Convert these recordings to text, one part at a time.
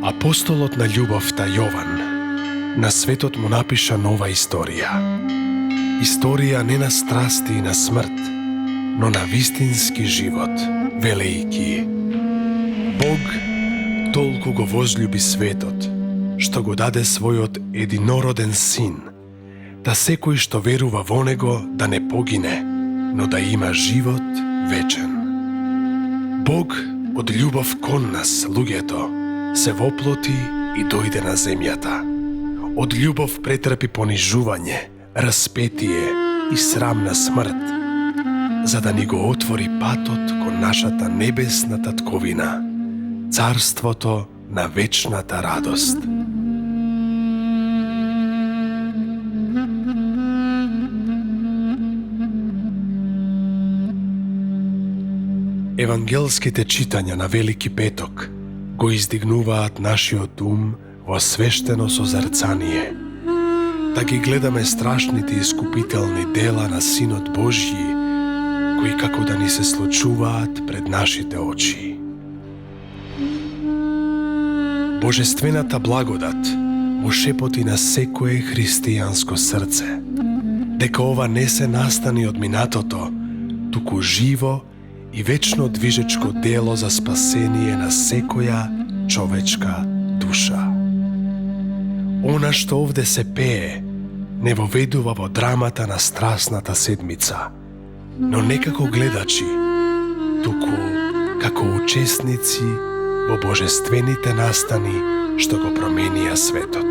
Апостолот на љубовта Јован на светот му напиша нова историја. Историја не на страсти и на смрт, но на вистински живот, велејки: Бог толку го возљуби светот, што го даде својот единороден син, да секој што верува во него да не погине, но да има живот вечен. Бог од љубов кон нас, луѓето, се воплоти и дојде на земјата. Од љубов претрпи понижување, распетие и срамна смрт, за да ни го отвори патот кон нашата небесна татковина, царството на вечната радост. Евангелските читања на Велики петок го издигнуваат нашиот ум во свештено созерцание, да ги гледаме страшните искупителни дела на Синот Божји, кои како да ни се случуваат пред нашите очи. Божествената благодат му шепоти на секое христијанско срце, дека ова не се настани од минатото, туку живо и вечно движечко дело за спасение на секоја човечка душа. Она што овде се пее, не воведува во драмата на страсната седмица, но не како гледачи, туку како учесници во божествените настани што го променија светот.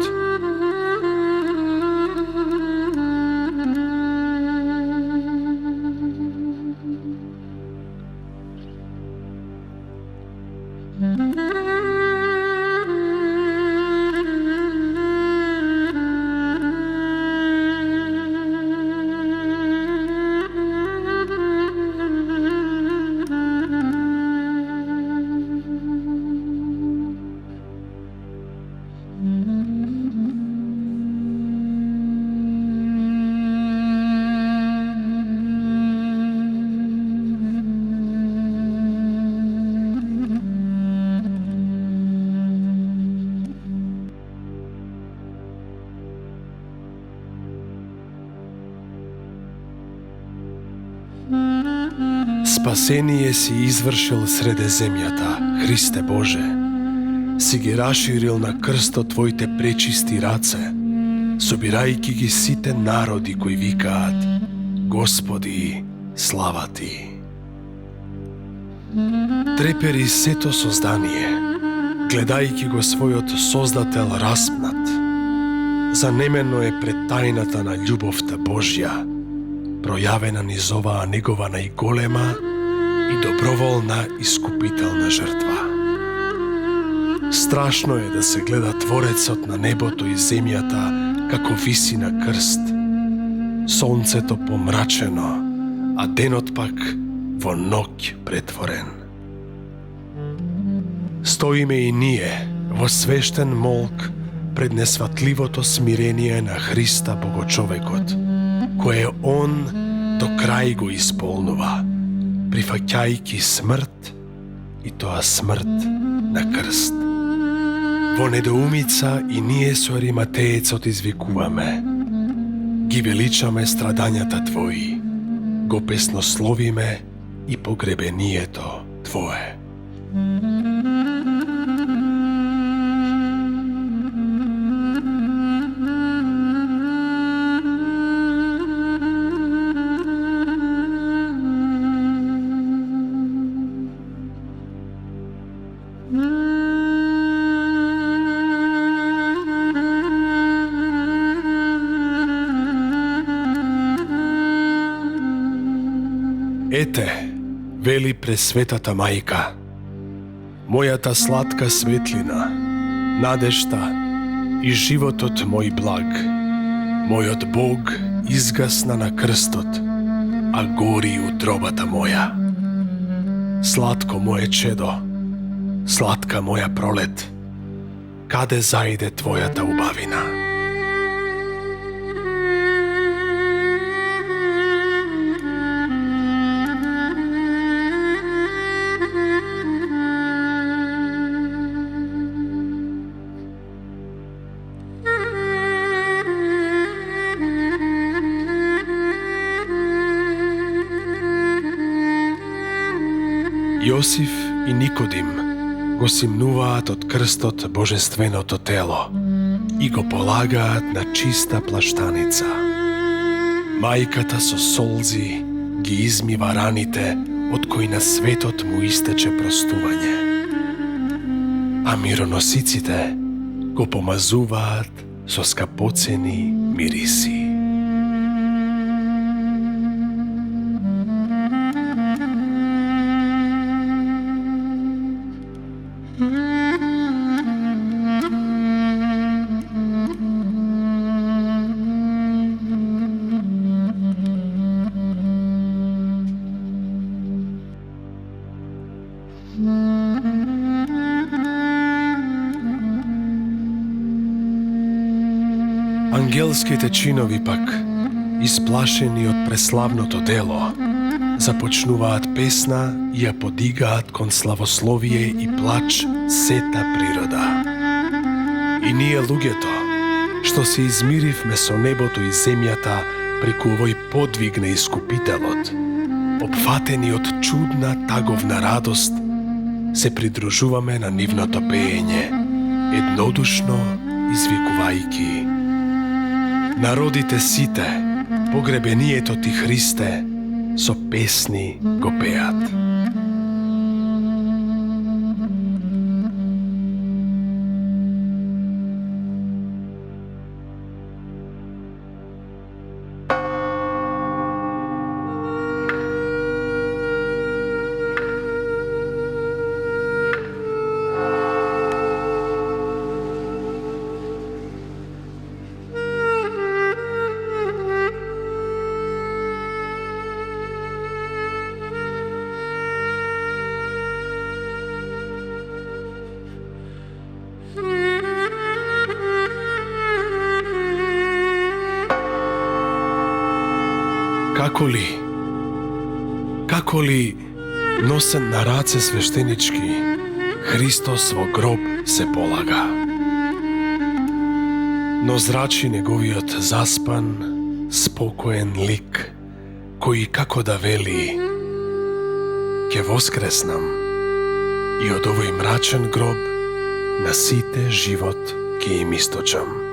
Спасение си извршил среде земјата, Христе Боже. Си ги расширил на крстот Твоите пречисти раце, собирајќи ги сите народи кои викаат: Господи, слава Ти. Трепери сето создание, гледајќи го својот Создател распнат. Занемено е пред тајната на љубовта Божја, пројавена низ оваа негова најголема и доброволна искупителна жртва. Страшно е да се гледа Творецот на небото и земјата како виси на крст, сонцето помрачено, а денот пак во ноќ претворен. Стоиме и ние во свештен молк пред несватливото смирение на Христа Богочовекот, кое Он до крај го исполнува, прифаќајќи смрт, и тоа смрт на крст. Во недоумица и ние со Ариматеецот извикуваме: ги величаме страдањата Твои, го песнословиме и погребението Твое. Ете, вели Пресветата Мајка, мојата сладка светлина, надежта и животот мој благ, мојот Бог изгасна на крстот, а гори утробата моја. Сладко моје чедо, сладка моја пролет, каде заиде Твојата убавина? Јосиф и Никодим го симнуваат од крстот божественото тело и го полагаат на чиста плаштаница. Мајката со солзи ги измива раните од кои на светот му истече простување. А мироносиците го помазуваат со скапоцени мириси. Ангелските чинови пак, исплашени од преславното дело, започнуваат песна и ја подигаат кон славословие и плач сета природа. И ние луѓето, што се измиривме со небото и земјата преку овој подвиг на Искупителот, опфатени од чудна таговна радост, се придружуваме на нивното пеење, еднодушно извикувајќи: народите сите, погребението ти Христе, со песни го пеат. Како ли носен на раце свештенички, Христос во гроб се полага. Но зрачи неговиот заспан, спокоен лик, кој како да вели: ќе воскреснам и од овој мрачен гроб на сите живот ќе им источам.